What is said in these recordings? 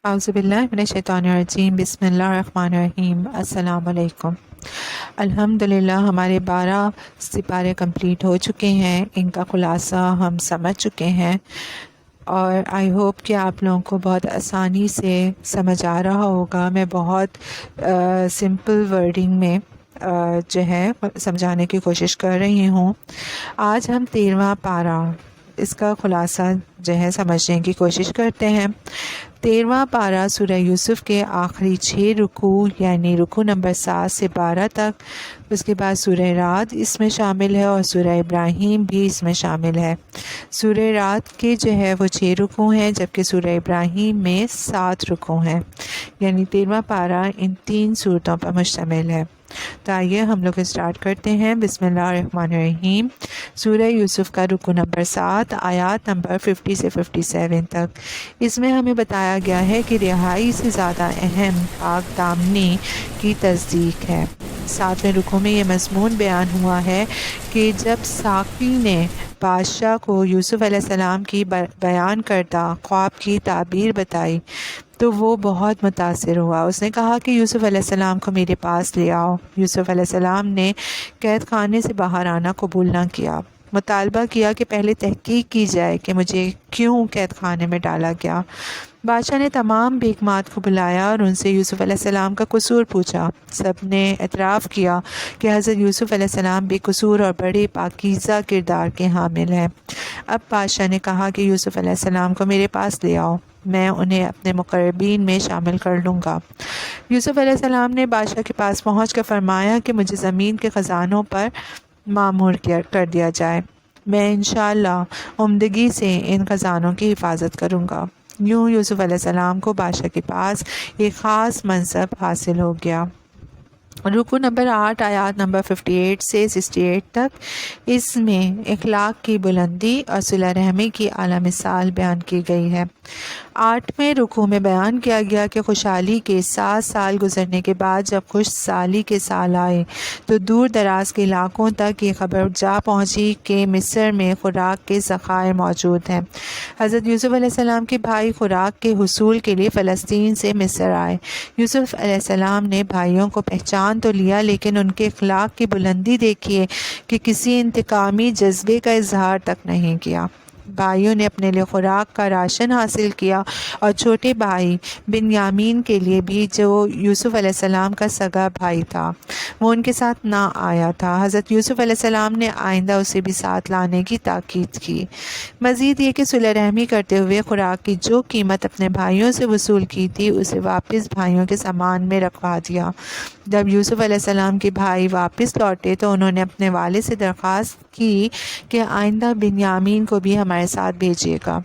اعوذ باللہ من الشیطان الرجیم، بسم اللہ الرحمن الرحیم۔ السلام علیکم۔ الحمدللہ ہمارے 12 سپارے کمپلیٹ ہو چکے ہیں، ان کا خلاصہ ہم سمجھ چکے ہیں اور آئی ہوپ کہ آپ لوگوں کو بہت آسانی سے سمجھ آ رہا ہوگا۔ میں بہت سمپل ورڈنگ میں جو ہے سمجھانے کی کوشش کر رہی ہوں۔ آج ہم 13واں پارہ اس کا خلاصہ جو ہے سمجھنے کی کوشش کرتے ہیں۔ 13واں پارہ سورہ یوسف کے آخری 6 رکوع یعنی رکوع نمبر 7 سے 12 تک، اس کے بعد سورہ رعد اس میں شامل ہے اور سورہ ابراہیم بھی اس میں شامل ہے۔ سورہ رعد کے جو ہے وہ 6 رکوع ہیں، جبکہ سورہ ابراہیم میں 7 رکوع ہیں، یعنی 13واں پارہ ان 3 صورتوں پر مشتمل ہے۔ تو آئیے ہم لوگ اسٹارٹ کرتے ہیں۔ بسم اللہ الرحمن الرحیم۔ سورہ یوسف کا رکوع نمبر 7 آیات نمبر 50 سے 57 تک۔ اس میں ہمیں بتایا گیا ہے کہ رہائی سے زیادہ اہم پاک دامنی کی تصدیق ہے۔ 7ویں رکوع میں یہ مضمون بیان ہوا ہے کہ جب ساقی نے بادشاہ کو یوسف علیہ السلام کی بیان کردہ خواب کی تعبیر بتائی تو وہ بہت متاثر ہوا۔ اس نے کہا کہ یوسف علیہ السلام کو میرے پاس لے آؤ۔ یوسف علیہ السلام نے قید خانے سے باہر آنا قبول نہ کیا، مطالبہ کیا کہ پہلے تحقیق کی جائے کہ مجھے کیوں قید خانے میں ڈالا گیا۔ بادشاہ نے تمام بیگمات کو بلایا اور ان سے یوسف علیہ السلام کا قصور پوچھا۔ سب نے اعتراف کیا کہ حضرت یوسف علیہ السلام بے قصور اور بڑے پاکیزہ کردار کے حامل ہیں۔ اب بادشاہ نے کہا کہ یوسف علیہ السلام کو میرے پاس لے آؤ، میں انہیں اپنے مقربین میں شامل کر لوں گا۔ یوسف علیہ السلام نے بادشاہ کے پاس پہنچ کر فرمایا کہ مجھے زمین کے خزانوں پر مامور کر دیا جائے، میں انشاءاللہ عمدگی سے ان خزانوں کی حفاظت کروں گا۔ یوں یوسف علیہ السلام کو بادشاہ کے پاس ایک خاص منصب حاصل ہو گیا۔ رکوع نمبر 8 آیات نمبر 58 سے 68 تک، اس میں اخلاق کی بلندی اور صلہ رحمی کی اعلیٰ مثال بیان کی گئی ہے۔ 8ویں رکوع میں بیان کیا گیا کہ خوشحالی کے 7 سال گزرنے کے بعد جب خوش سالی کے سال آئے تو دور دراز کے علاقوں تک یہ خبر جا پہنچی کہ مصر میں خوراک کے ذخائر موجود ہیں۔ حضرت یوسف علیہ السلام کے بھائی خوراک کے حصول کے لیے فلسطین سے مصر آئے۔ یوسف علیہ السلام نے بھائیوں کو پہچان تو لیا، لیکن ان کے اخلاق کی بلندی دیکھیے کہ کسی انتقامی جذبے کا اظہار تک نہیں کیا۔ بھائیوں نے اپنے لیے خوراک کا راشن حاصل کیا اور چھوٹے بھائی بنیامین کے لیے بھی، جو یوسف علیہ السلام کا سگا بھائی تھا، وہ ان کے ساتھ نہ آیا تھا۔ حضرت یوسف علیہ السلام نے آئندہ اسے بھی ساتھ لانے کی تاکید کی۔ مزید یہ کہ صلہ رحمی کرتے ہوئے خوراک کی جو قیمت اپنے بھائیوں سے وصول کی تھی اسے واپس بھائیوں کے سامان میں رکھوا دیا۔ جب یوسف علیہ السلام کے بھائی واپس لوٹے تو انہوں نے اپنے والد سے درخواست کی کہ آئندہ بنیامین کو بھی ہمارے ساتھ بھیجیے گا۔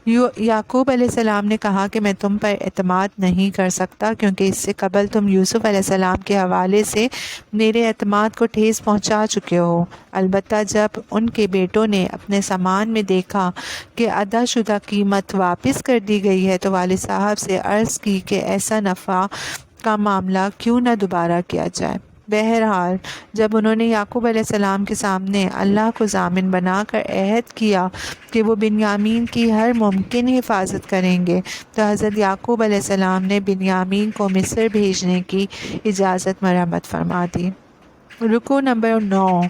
یعقوب علیہ السلام نے کہا کہ میں تم پر اعتماد نہیں کر سکتا، کیونکہ اس سے قبل تم یوسف علیہ السلام کے حوالے سے میرے اعتماد کو ٹھیس پہنچا چکے ہو۔ البتہ جب ان کے بیٹوں نے اپنے سامان میں دیکھا کہ ادا شدہ قیمت واپس کر دی گئی ہے تو والد صاحب سے عرض کی کہ ایسا نفع کا معاملہ کیوں نہ دوبارہ کیا جائے۔ بہرحال جب انہوں نے یعقوب علیہ السلام کے سامنے اللہ کو ضامن بنا کر عہد کیا کہ وہ بنیامین کی ہر ممکن حفاظت کریں گے تو حضرت یعقوب علیہ السلام نے بنیامین کو مصر بھیجنے کی اجازت مرحمت فرما دی۔ رکوع نمبر 9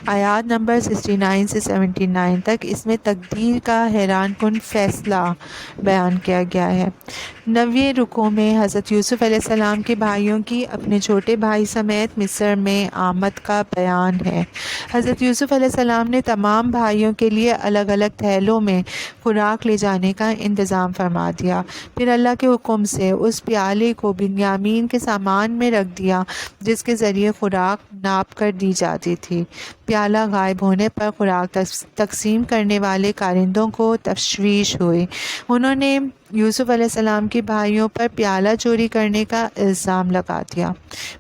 آیات نمبر 69 سے 79 تک، اس میں تقدیر کا حیران کن فیصلہ بیان کیا گیا ہے۔ 9ویں رکوع میں حضرت یوسف علیہ السلام کے بھائیوں کی اپنے چھوٹے بھائی سمیت مصر میں آمد کا بیان ہے۔ حضرت یوسف علیہ السلام نے تمام بھائیوں کے لیے الگ الگ تھیلوں میں خوراک لے جانے کا انتظام فرما دیا، پھر اللہ کے حکم سے اس پیالے کو بنیامین کے سامان میں رکھ دیا جس کے ذریعے خوراک ناپ کر دی جاتی تھی۔ پیالہ غائب ہونے پر خوراک تقسیم کرنے والے کارندوں کو تشویش ہوئی۔ انہوں نے یوسف علیہ السلام کے بھائیوں پر پیالہ چوری کرنے کا الزام لگا دیا۔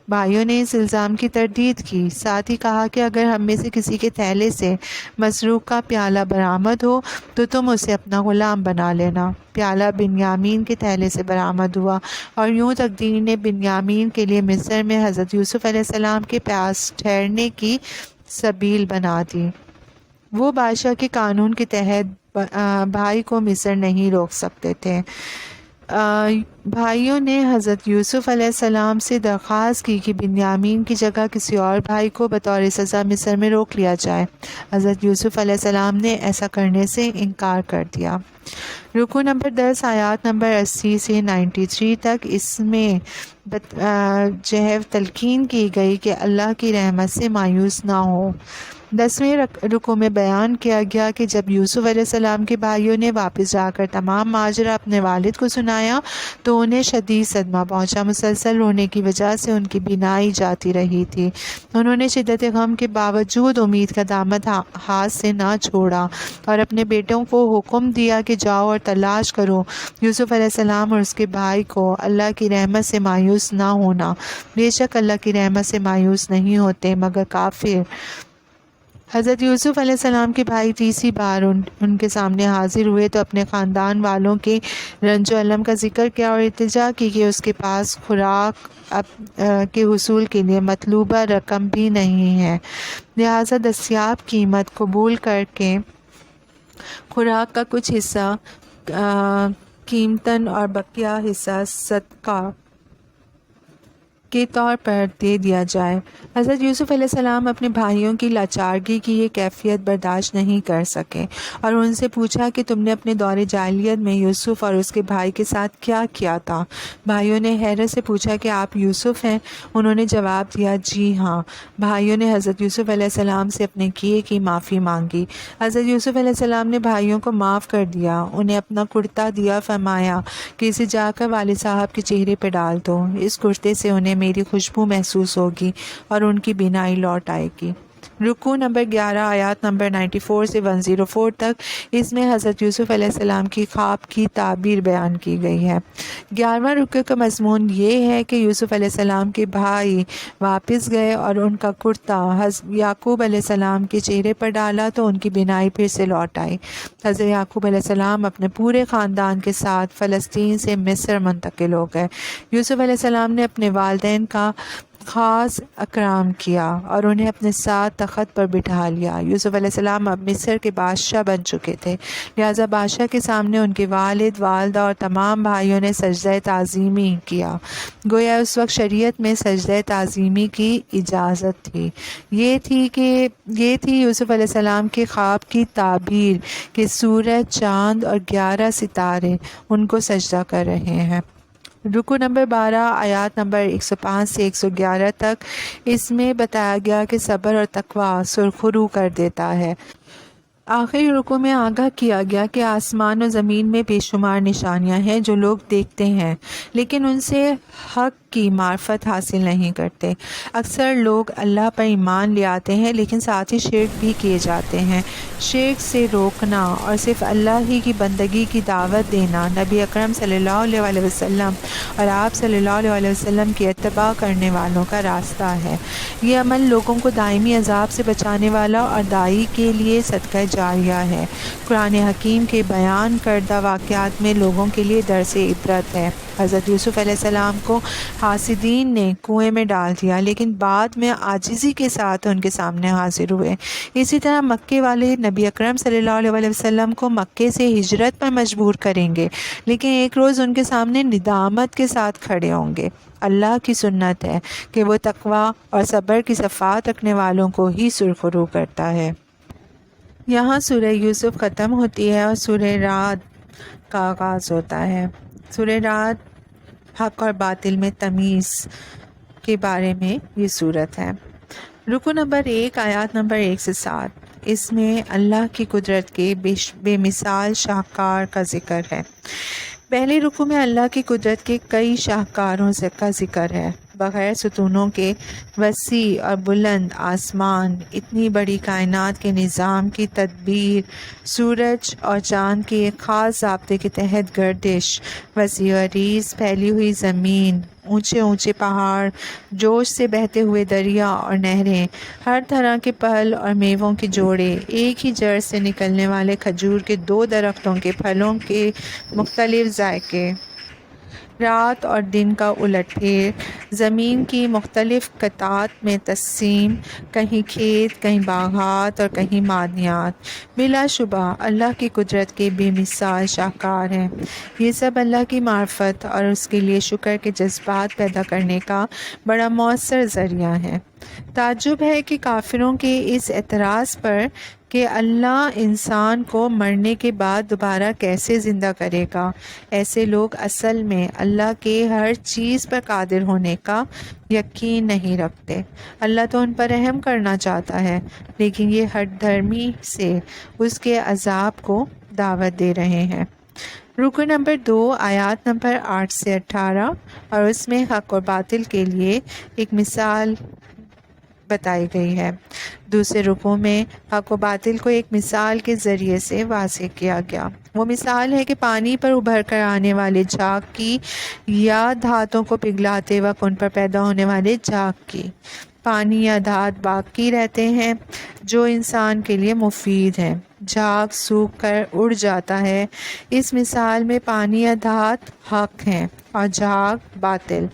بھائیوں نے اس الزام کی تردید کی، ساتھ ہی کہا کہ اگر ہم میں سے کسی کے تھیلے سے مسروق کا پیالہ برآمد ہو تو تم اسے اپنا غلام بنا لینا۔ پیالہ بنیامین کے تھیلے سے برآمد ہوا اور یوں تقدیر نے بنیامین کے لیے مصر میں حضرت یوسف علیہ السلام کے پاس ٹھہرنے کی سبیل بنا دی۔ وہ بادشاہ کے قانون کے تحت بھائی کو مصر نہیں روک سکتے تھے۔ بھائیوں نے حضرت یوسف علیہ السلام سے درخواست کی کہ بنیامین کی جگہ کسی اور بھائی کو بطور سزا مصر میں روک لیا جائے۔ حضرت یوسف علیہ السلام نے ایسا کرنے سے انکار کر دیا۔ رکوع نمبر 10 آیات نمبر 80 سے 93 تک، اس میں تلقین کی گئی کہ اللہ کی رحمت سے مایوس نہ ہو۔ 10ویں رکوع میں بیان کیا گیا کہ جب یوسف علیہ السلام کے بھائیوں نے واپس جا کر تمام ماجرا اپنے والد کو سنایا تو انہیں شدید صدمہ پہنچا۔ مسلسل رونے کی وجہ سے ان کی بینائی جاتی رہی تھی۔ انہوں نے شدت غم کے باوجود امید کا دامن ہاتھ سے نہ چھوڑا اور اپنے بیٹوں کو حکم دیا کہ جاؤ اور تلاش کرو یوسف علیہ السلام اور اس کے بھائی کو۔ اللہ کی رحمت سے مایوس نہ ہونا، بے شک اللہ کی رحمت سے مایوس نہیں ہوتے مگر کافر۔ حضرت یوسف علیہ السلام کے بھائی تیسری بار ان کے سامنے حاضر ہوئے تو اپنے خاندان والوں کے رنج و الم کا ذکر کیا اور التجا کی کہ اس کے پاس خوراک کے حصول کے لیے مطلوبہ رقم بھی نہیں ہے، لہذا دستیاب قیمت قبول کر کے خوراک کا کچھ حصہ قیمتاً اور بقیہ حصہ صدقہ کے طور پر دے دیا جائے۔ حضرت یوسف علیہ السلام اپنے بھائیوں کی لاچارگی کی یہ کیفیت برداشت نہیں کر سکے اور ان سے پوچھا کہ تم نے اپنے دور جاہلیت میں یوسف اور اس کے بھائی کے ساتھ کیا کیا تھا؟ بھائیوں نے حیرت سے پوچھا کہ آپ یوسف ہیں؟ انہوں نے جواب دیا جی ہاں۔ بھائیوں نے حضرت یوسف علیہ السلام سے اپنے کیے کی معافی مانگی۔ حضرت یوسف علیہ السلام نے بھائیوں کو معاف کر دیا، انہیں اپنا کرتا دیا، فرمایا کہ اسے جا کر والد صاحب کے چہرے پہ ڈال دو، اس کرتے سے انہیں میری خوشبو محسوس ہوگی اور ان کی بینائی لوٹ آئے گی۔ رکوع نمبر 11 آیات نمبر 94 سے 104 تک، اس میں حضرت یوسف علیہ السلام کی خواب کی تعبیر بیان کی گئی ہے۔ 11واں رکوع کا مضمون یہ ہے کہ یوسف علیہ السلام کے بھائی واپس گئے اور ان کا کرتا یعقوب علیہ السلام کے چہرے پر ڈالا تو ان کی بینائی پھر سے لوٹ آئی۔ حضرت یعقوب علیہ السلام اپنے پورے خاندان کے ساتھ فلسطین سے مصر منتقل ہو گئے۔ یوسف علیہ السلام نے اپنے والدین کا خاص اکرام کیا اور انہیں اپنے ساتھ تخت پر بٹھا لیا۔ یوسف علیہ السلام اب مصر کے بادشاہ بن چکے تھے، لہٰذا بادشاہ کے سامنے ان کے والد، والدہ اور تمام بھائیوں نے سجدہ تعظیمی کیا، گویا اس وقت شریعت میں سجدہ تعظیمی کی اجازت تھی۔ یہ تھی یوسف علیہ السلام کے خواب کی تعبیر کہ سورج، چاند اور 11 ستارے ان کو سجدہ کر رہے ہیں۔ رکوع نمبر 12 آیات نمبر 105 سے 111 تک، اس میں بتایا گیا کہ صبر اور تقویٰ سرخرو کر دیتا ہے۔ آخری رکوع میں آگاہ کیا گیا کہ آسمان و زمین میں بے شمار نشانیاں ہیں جو لوگ دیکھتے ہیں لیکن ان سے حق کی معرفت حاصل نہیں کرتے۔ اکثر لوگ اللہ پر ایمان لے آتے ہیں لیکن ساتھ ہی شرک بھی کیے جاتے ہیں۔ شرک سے روکنا اور صرف اللہ ہی کی بندگی کی دعوت دینا نبی اکرم صلی اللہ علیہ وسلم اور آپ صلی اللہ علیہ وسلم کی اتباع کرنے والوں کا راستہ ہے۔ یہ عمل لوگوں کو دائمی عذاب سے بچانے والا اور داعی کے لیے صدقہ جاریہ ہے۔ قرآن حکیم کے بیان کردہ واقعات میں لوگوں کے لیے درس عبرت ہے۔ حضرت یوسف علیہ السلام کو حاسدین نے کنویں میں ڈال دیا لیکن بعد میں عاجزی کے ساتھ ان کے سامنے حاضر ہوئے۔ اسی طرح مکے والے نبی اکرم صلی اللہ علیہ وسلم کو مکے سے ہجرت پر مجبور کریں گے لیکن ایک روز ان کے سامنے ندامت کے ساتھ کھڑے ہوں گے۔ اللہ کی سنت ہے کہ وہ تقویٰ اور صبر کی صفات رکھنے والوں کو ہی سرخرو کرتا ہے۔ یہاں سورہ یوسف ختم ہوتی ہے اور سورہ رعد کا آغاز ہوتا ہے۔ سورہ رعد حق اور باطل میں تمیز کے بارے میں یہ صورت ہے۔ رکوع نمبر 1 آیات نمبر 1 سے 7، اس میں اللہ کی قدرت کے بے مثال شاہکار کا ذکر ہے۔ پہلے رکوع میں اللہ کی قدرت کے کئی شاہکاروں کا ذکر ہے۔ بغیر ستونوں کے وسیع اور بلند آسمان، اتنی بڑی کائنات کے نظام کی تدبیر، سورج اور چاند کی ایک خاص ضابطے کے تحت گردش، وسیع و عریض پھیلی ہوئی زمین، اونچے اونچے پہاڑ، جوش سے بہتے ہوئے دریا اور نہریں، ہر طرح کے پھل اور میووں کے جوڑے، ایک ہی جڑ سے نکلنے والے کھجور کے 2 درختوں کے پھلوں کے مختلف ذائقے، رات اور دن کا الٹ پھیر، زمین کی مختلف قطعات میں تقسیم، کہیں کھیت، کہیں باغات اور کہیں معدنیات۔ بلا شبہ اللہ کی قدرت کے بے مثال شاہکار ہیں۔ یہ سب اللہ کی معرفت اور اس کے لیے شکر کے جذبات پیدا کرنے کا بڑا مؤثر ذریعہ ہے۔ تعجب ہے کہ کافروں کے اس اعتراض پر کہ اللہ انسان کو مرنے کے بعد دوبارہ کیسے زندہ کرے گا، ایسے لوگ اصل میں اللہ کے ہر چیز پر قادر ہونے کا یقین نہیں رکھتے۔ اللہ تو ان پر رحم کرنا چاہتا ہے، لیکن یہ ہٹ دھرمی سے اس کے عذاب کو دعوت دے رہے ہیں۔ رکو نمبر 2 آیات نمبر 8 سے 18 اور اس میں حق اور باطل کے لیے ایک مثال بتائی گئی ہے۔ دوسرے رکوع میں حق و باطل کو ایک مثال کے ذریعے سے واضح کیا گیا۔ وہ مثال ہے کہ پانی پر ابھر کر آنے والے جھاگ کی یا دھاتوں کو پگھلاتے وقت ان پر پیدا ہونے والے جھاگ کی۔ پانی یا دھات باقی رہتے ہیں جو انسان کے لیے مفید ہیں، جھاگ سوکھ کر اڑ جاتا ہے۔ اس مثال میں پانی یا دھات حق ہیں اور جھاگ باطل۔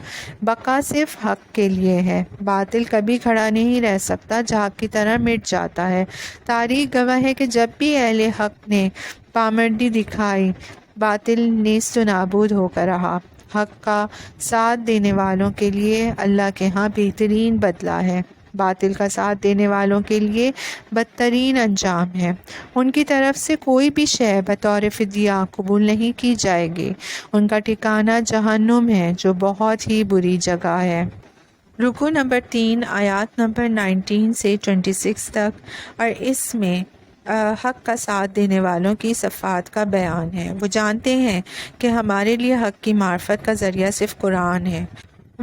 بقا صرف حق کے لیے ہے، باطل کبھی کھڑا نہیں رہ سکتا، جھاگ کی طرح مٹ جاتا ہے۔ تاریخ گواہ ہے کہ جب بھی اہل حق نے پامردی دکھائی، باطل نیست و نابود ہو کر رہا۔ حق کا ساتھ دینے والوں کے لیے اللہ کے ہاں بہترین بدلہ ہے، باطل کا ساتھ دینے والوں کے لیے بدترین انجام ہے۔ ان کی طرف سے کوئی بھی شے بطور فدیہ قبول نہیں کی جائے گی، ان کا ٹھکانہ جہنم ہے جو بہت ہی بری جگہ ہے۔ رکوع نمبر 3 آیات نمبر 19 سے 26 تک اور اس میں حق کا ساتھ دینے والوں کی صفات کا بیان ہے۔ وہ جانتے ہیں کہ ہمارے لیے حق کی معرفت کا ذریعہ صرف قرآن ہے۔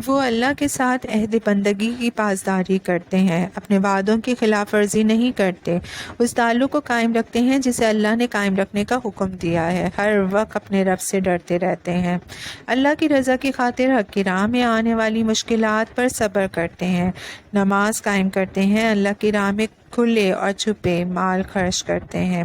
وہ اللہ کے ساتھ عہد بندگی کی پاسداری کرتے ہیں، اپنے وعدوں کی خلاف ورزی نہیں کرتے، اس تعلق کو قائم رکھتے ہیں جسے اللہ نے قائم رکھنے کا حکم دیا ہے، ہر وقت اپنے رب سے ڈرتے رہتے ہیں، اللہ کی رضا کی خاطر حق کی راہ میں آنے والی مشکلات پر صبر کرتے ہیں، نماز قائم کرتے ہیں، اللہ کی راہ میں کھلے اور چھپے مال خرچ کرتے ہیں،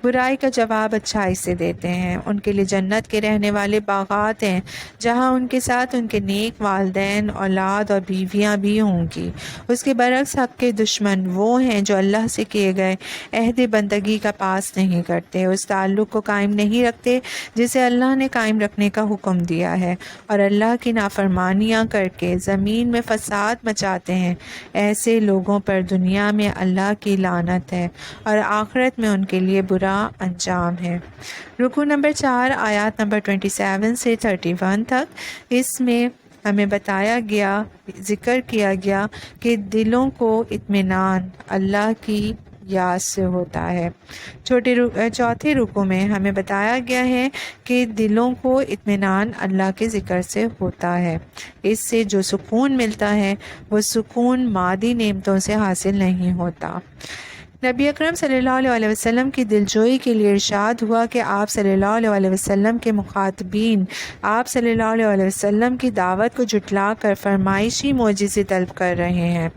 برائی کا جواب اچھائی سے دیتے ہیں۔ ان کے لیے جنت کے رہنے والے باغات ہیں جہاں ان کے ساتھ ان کے نیک والدین، اولاد اور بیویاں بھی ہوں گی۔ اس کے برعکس حق کے دشمن وہ ہیں جو اللہ سے کیے گئے عہد بندگی کا پاس نہیں کرتے، اس تعلق کو قائم نہیں رکھتے جسے اللہ نے قائم رکھنے کا حکم دیا ہے، اور اللہ کی نافرمانیاں کر کے زمین میں فساد مچاتے ہیں۔ ایسے لوگوں پر دنیا میں اللہ کی لعنت ہے اور آخرت میں ان کے لیے برا انجام ہے۔ رکوع نمبر 4 آیات نمبر 27 سے 31 تک، اس میں ہمیں بتایا گیا، ذکر کیا گیا کہ دلوں کو اطمینان اللہ کی یاد سے ہوتا ہے۔ چوتھے رکوع میں ہمیں بتایا گیا ہے کہ دلوں کو اطمینان اللہ کے ذکر سے ہوتا ہے۔ اس سے جو سکون ملتا ہے وہ سکون مادی نعمتوں سے حاصل نہیں ہوتا۔ نبی اکرم صلی اللہ علیہ وسلم کی دلجوئی کے لیے ارشاد ہوا کہ آپ صلی اللہ علیہ وسلم کے مخاطبین آپ صلی اللہ علیہ وسلم کی دعوت کو جھٹلا کر فرمائشی معجزے طلب کر رہے ہیں۔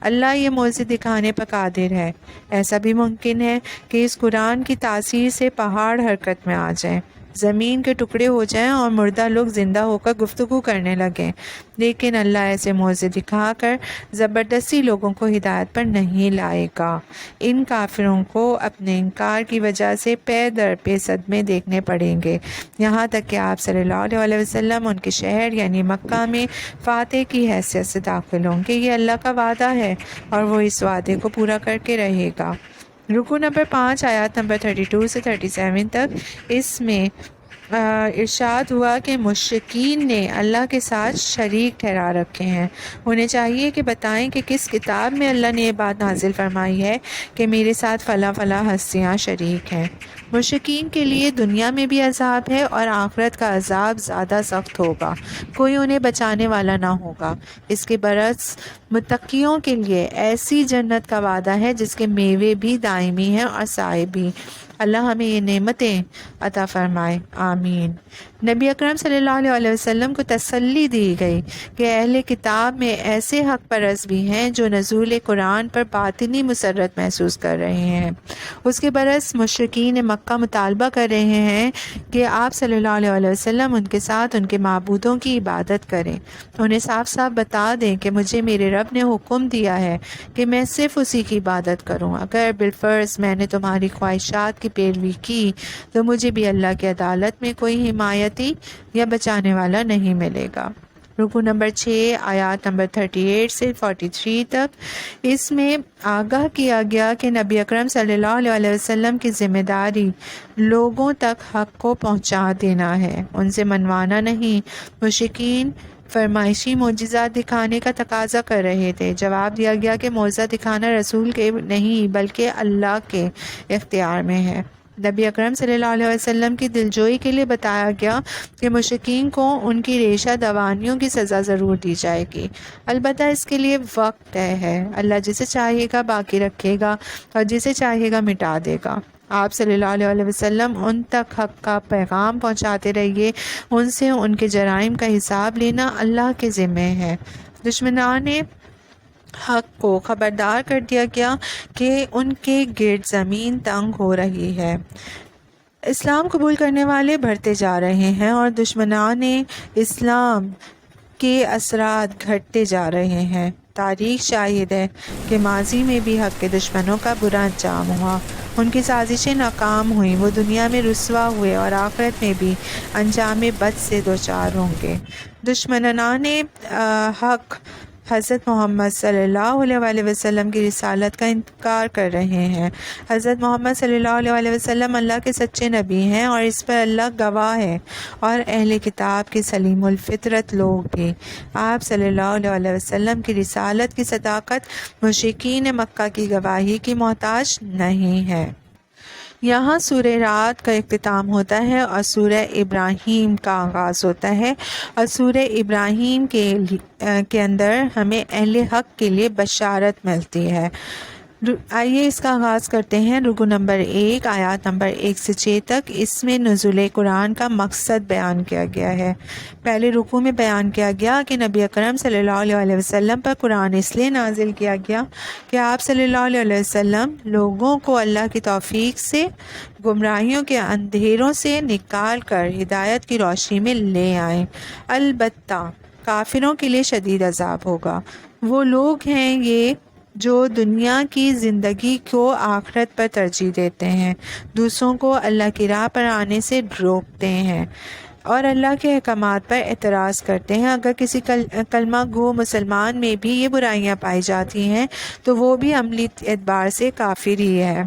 اللہ یہ معجزے دکھانے پر قادر ہے۔ ایسا بھی ممکن ہے کہ اس قرآن کی تاثیر سے پہاڑ حرکت میں آ جائیں، زمین کے ٹکڑے ہو جائیں اور مردہ لوگ زندہ ہو کر گفتگو کرنے لگیں، لیکن اللہ ایسے معجزے دکھا کر زبردستی لوگوں کو ہدایت پر نہیں لائے گا۔ ان کافروں کو اپنے انکار کی وجہ سے پے در پے صدمے دیکھنے پڑیں گے، یہاں تک کہ آپ صلی اللہ علیہ وسلم ان کے شہر یعنی مکہ میں فاتح کی حیثیت سے داخل ہوں گے۔ یہ اللہ کا وعدہ ہے اور وہ اس وعدے کو پورا کر کے رہے گا۔ رکوع نمبر 5 آیات نمبر 32 سے 37 تک، اس میں ارشاد ہوا کہ مشرکین نے اللہ کے ساتھ شریک ٹھہرا رکھے ہیں۔ انہیں چاہیے کہ بتائیں کہ کس کتاب میں اللہ نے یہ بات نازل فرمائی ہے کہ میرے ساتھ فلاں فلاں ہستیاں شریک ہیں۔ مشرکین کے لیے دنیا میں بھی عذاب ہے اور آخرت کا عذاب زیادہ سخت ہوگا، کوئی انہیں بچانے والا نہ ہوگا۔ اس کے برعکس متقیوں کے لیے ایسی جنت کا وعدہ ہے جس کے میوے بھی دائمی ہیں اور سائے بھی۔ اللہ ہمیں یہ نعمتیں عطا فرمائے، آمین۔ نبی اکرم صلی اللہ علیہ وسلم کو تسلی دی گئی کہ اہل کتاب میں ایسے حق پرست بھی ہیں جو نزول قرآن پر باطنی مسرت محسوس کر رہے ہیں۔ اس کے برعکس مشرکین مکہ مطالبہ کر رہے ہیں کہ آپ صلی اللہ علیہ وسلم ان کے ساتھ ان کے معبودوں کی عبادت کریں۔ انہیں صاف صاف بتا دیں کہ مجھے میرے رب نے حکم دیا ہے کہ میں صرف اسی کی عبادت کروں۔ اگر بالفرض میں نے تمہاری خواہشات کی پیروی کی تو مجھے بھی اللہ کی عدالت میں کوئی حمایتی یا بچانے والا نہیں ملے گا۔ رکوع نمبر 6 آیات نمبر 38 سے 43 تک۔ اس میں آگاہ کیا گیا کہ نبی اکرم صلی اللہ علیہ وسلم کی ذمہ داری لوگوں تک حق کو پہنچا دینا ہے، ان سے منوانا نہیں۔ مشرکین فرمائشی معجزات دکھانے کا تقاضا کر رہے تھے۔ جواب دیا گیا کہ معجزہ دکھانا رسول کے نہیں بلکہ اللہ کے اختیار میں ہے۔ نبی اکرم صلی اللہ علیہ وسلم کی دلجوئی کے لیے بتایا گیا کہ مشرکین کو ان کی ریشہ دوانیوں کی سزا ضرور دی جائے گی، البتہ اس کے لیے وقت طے ہے۔ اللہ جسے چاہے گا باقی رکھے گا اور جسے چاہے گا مٹا دے گا۔ آپ صلی اللہ علیہ وسلم ان تک حق کا پیغام پہنچاتے رہیے، ان سے ان کے جرائم کا حساب لینا اللہ کے ذمہ ہے۔ دشمنان حق کو خبردار کر دیا گیا کہ ان کے گرد زمین تنگ ہو رہی ہے۔ اسلام قبول کرنے والے بڑھتے جا رہے ہیں اور دشمنان اسلام کے اثرات گھٹتے جا رہے ہیں۔ تاریخ شاہد ہے کہ ماضی میں بھی حق کے دشمنوں کا برا انجام ہوا، ان کی سازشیں ناکام ہوئیں، وہ دنیا میں رسوا ہوئے اور آخرت میں بھی انجام بد سے دوچار ہوں گے۔ دشمنان حق حضرت محمد صلی اللہ علیہ وسلم کی رسالت کا انکار کر رہے ہیں۔ حضرت محمد صلی اللہ علیہ وسلم اللہ کے سچے نبی ہیں اور اس پر اللہ گواہ ہے، اور اہل کتاب کے سلیم الفطرت لوگ بھی۔ آپ صلی اللہ علیہ وسلم کی رسالت کی صداقت مشرکین مکہ کی گواہی کی محتاج نہیں ہے۔ یہاں سورہ رعد کا اختتام ہوتا ہے اور سورہ ابراہیم کا آغاز ہوتا ہے، اور سورہ ابراہیم کے اندر ہمیں اہل حق کے لیے بشارت ملتی ہے۔ آئیے اس کا آغاز کرتے ہیں۔ رکوع نمبر 1 آیات نمبر 1 سے 6 تک۔ اس میں نزول قرآن کا مقصد بیان کیا گیا ہے۔ پہلے رکوع میں بیان کیا گیا کہ نبی اکرم صلی اللہ علیہ وسلم پر قرآن اس لیے نازل کیا گیا کہ آپ صلی اللہ علیہ وسلم لوگوں کو اللہ کی توفیق سے گمراہیوں کے اندھیروں سے نکال کر ہدایت کی روشنی میں لے آئیں۔ البتہ کافروں کے لیے شدید عذاب ہوگا۔ وہ لوگ ہیں یہ جو دنیا کی زندگی کو آخرت پر ترجیح دیتے ہیں، دوسروں کو اللہ کی راہ پر آنے سے روکتے ہیں اور اللہ کے احکامات پر اعتراض کرتے ہیں۔ اگر کسی کلمہ گو مسلمان میں بھی یہ برائیاں پائی جاتی ہیں تو وہ بھی عملی اعتبار سے کافر ہی ہے۔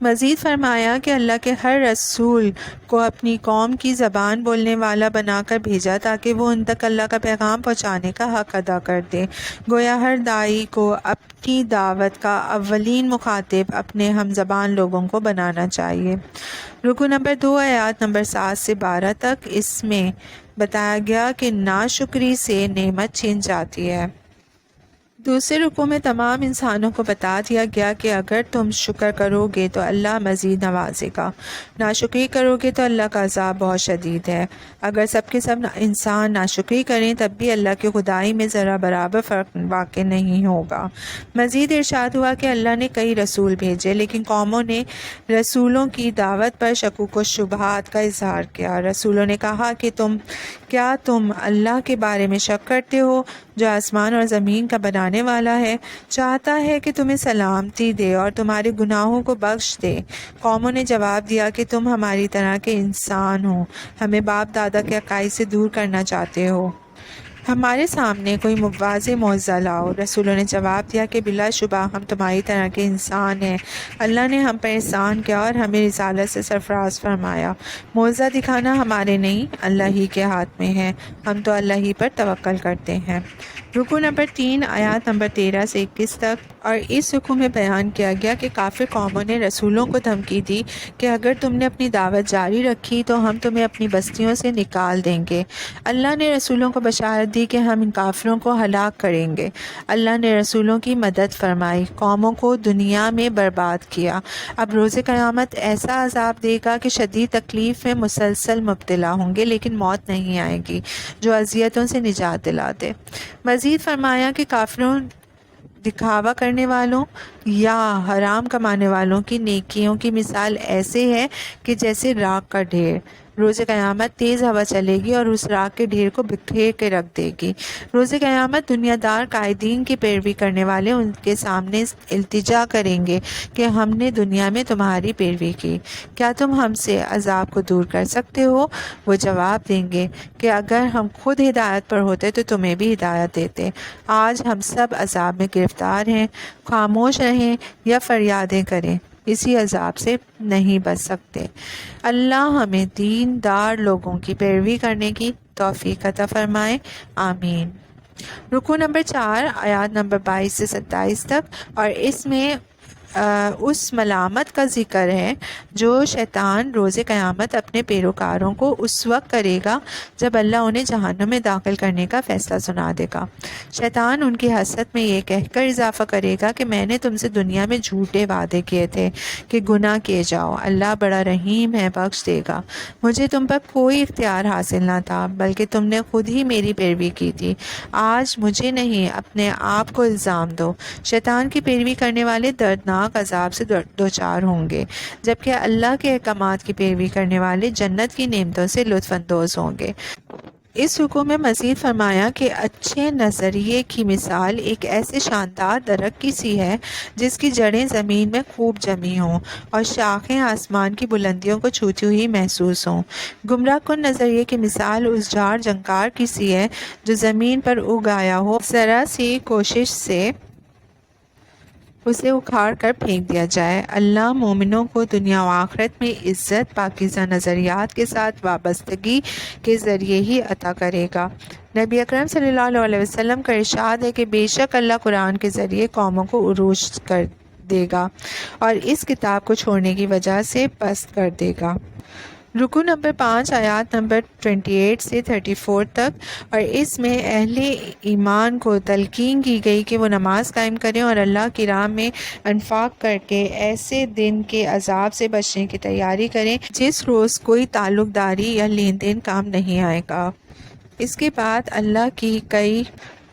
مزید فرمایا کہ اللہ کے ہر رسول کو اپنی قوم کی زبان بولنے والا بنا کر بھیجا تاکہ وہ ان تک اللہ کا پیغام پہنچانے کا حق ادا کر دے۔ گویا ہر داعی کو اپنی دعوت کا اولین مخاطب اپنے ہم زبان لوگوں کو بنانا چاہیے۔ رکوع نمبر 2 آیات نمبر 7 سے 12 تک۔ اس میں بتایا گیا کہ ناشکری سے نعمت چھن جاتی ہے۔ دوسرے رکوع میں تمام انسانوں کو بتا دیا گیا کہ اگر تم شکر کرو گے تو اللہ مزید نوازے گا، ناشکری کرو گے تو اللہ کا عذاب بہت شدید ہے۔ اگر سب کے سب انسان ناشکری کریں تب بھی اللہ کی خدائی میں ذرا برابر فرق واقع نہیں ہوگا۔ مزید ارشاد ہوا کہ اللہ نے کئی رسول بھیجے لیکن قوموں نے رسولوں کی دعوت پر شکوک و شبہات کا اظہار کیا۔ رسولوں نے کہا کہ کیا تم اللہ کے بارے میں شک کرتے ہو جو آسمان اور زمین کا بنانے والا ہے، چاہتا ہے کہ تمہیں سلامتی دے اور تمہارے گناہوں کو بخش دے۔ قوموں نے جواب دیا کہ تم ہماری طرح کے انسان ہو، ہمیں باپ دادا کے عقائد سے دور کرنا چاہتے ہو، ہمارے سامنے کوئی واضح معجزہ لاؤ۔ رسولوں نے جواب دیا کہ بلا شبہ ہم تمہاری طرح کے انسان ہیں، اللہ نے ہم پر احسان کیا اور ہمیں رسالت سے سرفراز فرمایا۔ معجزہ دکھانا ہمارے نہیں اللہ ہی کے ہاتھ میں ہے، ہم تو اللہ ہی پر توکل کرتے ہیں۔ رکوع نمبر 3 آیات نمبر 13 سے 21 تک۔ اور اس حکم میں بیان کیا گیا کہ کافر قوموں نے رسولوں کو دھمکی دی کہ اگر تم نے اپنی دعوت جاری رکھی تو ہم تمہیں اپنی بستیوں سے نکال دیں گے۔ اللہ نے رسولوں کو بشارت دی کہ ہم ان کافروں کو ہلاک کریں گے۔ اللہ نے رسولوں کی مدد فرمائی، قوموں کو دنیا میں برباد کیا۔ اب روز قیامت ایسا عذاب دے گا کہ شدید تکلیف میں مسلسل مبتلا ہوں گے، لیکن موت نہیں آئے گی جو اذیتوں سے نجات دلا دے۔ مزید فرمایا کہ کافروں، دکھاوا کرنے والوں یا حرام کمانے والوں کی نیکیوں کی مثال ایسے ہے کہ جیسے راکھ کا ڈھیر۔ روز قیامت تیز ہوا چلے گی اور اس راکھ کے ڈھیر کو بکھیر کے رکھ دے گی۔ روز قیامت دنیا دار قائدین کی پیروی کرنے والے ان کے سامنے التجا کریں گے کہ ہم نے دنیا میں تمہاری پیروی کی، کیا تم ہم سے عذاب کو دور کر سکتے ہو؟ وہ جواب دیں گے کہ اگر ہم خود ہدایت پر ہوتے تو تمہیں بھی ہدایت دیتے۔ آج ہم سب عذاب میں گرفتار ہیں، خاموش رہیں یا فریادیں کریں، اسی عذاب سے نہیں بچ سکتے۔ اللہ ہمیں دیندار لوگوں کی پیروی کرنے کی توفیق عطا فرمائے، آمین۔ رکوع نمبر 4 آیات نمبر 22 سے 27 تک، اور اس میں اس ملامت کا ذکر ہے جو شیطان روز قیامت اپنے پیروکاروں کو اس وقت کرے گا جب اللہ انہیں جہنم میں داخل کرنے کا فیصلہ سنا دے گا۔ شیطان ان کی حسد میں یہ کہہ کر اضافہ کرے گا کہ میں نے تم سے دنیا میں جھوٹے وعدے کیے تھے کہ گناہ کیے جاؤ، اللہ بڑا رحیم ہے، بخش دے گا، مجھے تم پر کوئی اختیار حاصل نہ تھا بلکہ تم نے خود ہی میری پیروی کی تھی، آج مجھے نہیں اپنے آپ کو الزام دو۔ شیطان کی پیروی کرنے والے دردناک عذاب سے دوچار ہوں گے، جبکہ اللہ کے احکامات کی پیروی کرنے والے جنت کی نعمتوں سے لطف اندوز ہوں گے۔ اس حکم میں مزید فرمایا کہ اچھے نظریے کی مثال ایک ایسے شاندار درخت کی سی ہے جس کی جڑیں زمین میں خوب جمی ہوں اور شاخیں آسمان کی بلندیوں کو چھوتی ہوئی محسوس ہوں۔ گمراہ کن نظریے کی مثال اس جھاڑ جھنکار کی سی ہے جو زمین پر اگ آیا ہو، ذرا سی کوشش سے اسے اکھاڑ کر پھینک دیا جائے۔ اللہ مومنوں کو دنیا و آخرت میں عزت پاکیزہ نظریات کے ساتھ وابستگی کے ذریعے ہی عطا کرے گا۔ نبی اکرم صلی اللہ علیہ وسلم کا ارشاد ہے کہ بے شک اللہ قرآن کے ذریعے قوموں کو عروج کر دے گا اور اس کتاب کو چھوڑنے کی وجہ سے پست کر دے گا۔ رکوع نمبر 5 آیات نمبر 28 سے 34 تک، اور اس میں اہل ایمان کو تلقین کی گئی کہ وہ نماز قائم کریں اور اللہ کی راہ میں انفاق کر کے ایسے دن کے عذاب سے بچنے کی تیاری کریں جس روز کوئی تعلق داری یا لین دین کام نہیں آئے گا۔ اس کے بعد اللہ کی کئی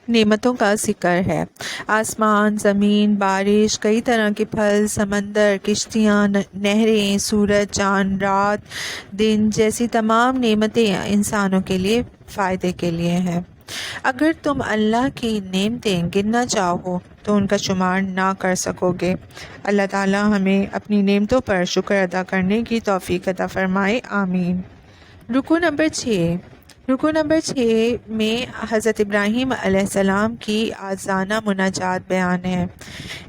نعمتوں کا ذکر ہے۔ آسمان، زمین، بارش، کئی طرح کے پھل، سمندر، کشتیاں، نہریں، سورج، چاند، رات، دن جیسی تمام نعمتیں انسانوں کے لیے فائدے کے لیے ہیں۔ اگر تم اللہ کی نعمتیں گننا چاہو تو ان کا شمار نہ کر سکو گے۔ اللہ تعالی ہمیں اپنی نعمتوں پر شکر ادا کرنے کی توفیق عطا فرمائے، آمین۔ رکوع نمبر 6 میں حضرت ابراہیم علیہ السلام کی آذانہ مناجات بیان ہے،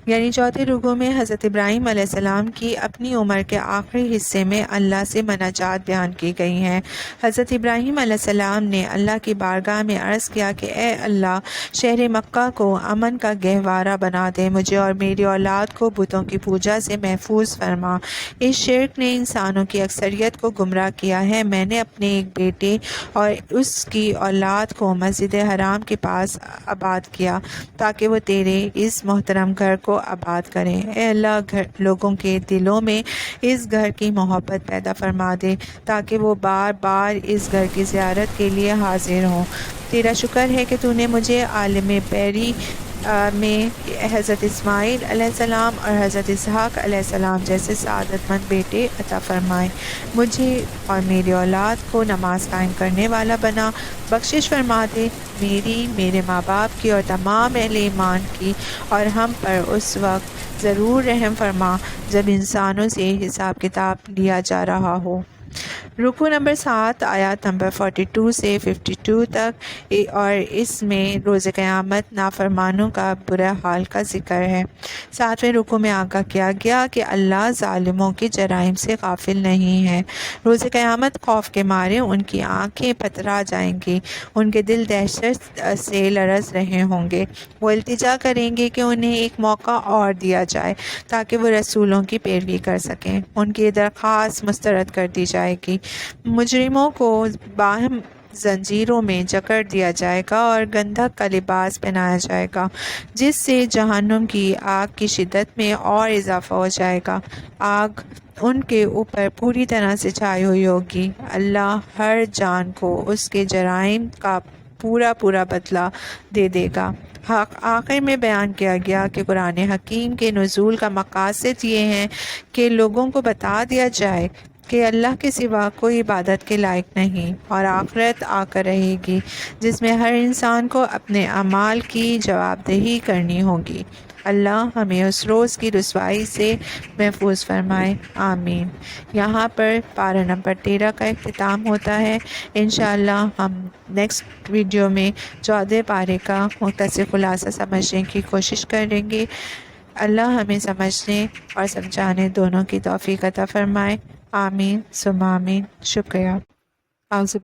یعنی چوتھے رکوع میں حضرت ابراہیم علیہ السلام کی اپنی عمر کے آخری حصے میں اللہ سے مناجات بیان کی گئی ہیں۔ حضرت ابراہیم علیہ السلام نے اللہ کی بارگاہ میں عرض کیا کہ اے اللہ، شہر مکہ کو امن کا گہوارہ بنا دے، مجھے اور میری اولاد کو بتوں کی پوجا سے محفوظ فرما۔ اس شرک نے انسانوں کی اکثریت کو گمراہ کیا ہے۔ میں نے اپنے ایک بیٹے اور اس کی اولاد کو مسجد حرام کے پاس آباد کیا تاکہ وہ تیرے اس محترم گھر کو آباد کریں۔ اے اللہ، لوگوں کے دلوں میں اس گھر کی محبت پیدا فرما دے تاکہ وہ بار بار اس گھر کی زیارت کے لیے حاضر ہوں۔ تیرا شکر ہے کہ تو نے مجھے عالم بیری میں حضرت اسماعیل علیہ السلام اور حضرت اسحاق علیہ السلام جیسے سعادت مند بیٹے عطا فرمائے۔ مجھے اور میری اولاد کو نماز قائم کرنے والا بنا، بخشش فرما دے میری، میرے ماں باپ کی اور تمام اہل ایمان کی، اور ہم پر اس وقت ضرور رحم فرما جب انسانوں سے حساب کتاب لیا جا رہا ہو۔ رکوع نمبر 7 آیات نمبر 42 سے 52 تک، اور اس میں روز قیامت نافرمانوں کا برا حال کا ذکر ہے۔ 7ویں رکوع میں آگاہ کیا گیا کہ اللہ ظالموں کے جرائم سے غافل نہیں ہے۔ روز قیامت خوف کے مارے ان کی آنکھیں پتھرا جائیں گی، ان کے دل دہشت سے لرز رہے ہوں گے۔ وہ التجا کریں گے کہ انہیں ایک موقع اور دیا جائے تاکہ وہ رسولوں کی پیروی کر سکیں۔ ان کی درخواست مسترد کر دی جائے گی۔ مجرموں کو باہم زنجیروں میں جکڑ دیا جائے گا اور گندھک کا لباس پہنایا جائے گا، جس سے جہنم کی آگ کی شدت میں اور اضافہ ہو جائے گا۔ آگ ان کے اوپر پوری طرح سے چھائی ہوئی ہوگی۔ اللہ ہر جان کو اس کے جرائم کا پورا بدلہ دے دے گا۔ آخر میں بیان کیا گیا کہ قرآن حکیم کے نزول کا مقاصد یہ ہے کہ لوگوں کو بتا دیا جائے کہ اللہ کے سوا کوئی عبادت کے لائق نہیں، اور آخرت آ کر رہے گی جس میں ہر انسان کو اپنے اعمال کی جواب دہی کرنی ہوگی۔ اللہ ہمیں اس روز کی رسوائی سے محفوظ فرمائے، آمین۔ یہاں پر پارہ نمبر 13 کا اختتام ہوتا ہے۔ انشاءاللہ ہم نیکسٹ ویڈیو میں 14 پارے کا مختصر خلاصہ سمجھنے کی کوشش کریں گے۔ اللہ ہمیں سمجھنے اور سمجھانے دونوں کی توفیق عطا فرمائے، آمین ثم آمین۔ شکریہ۔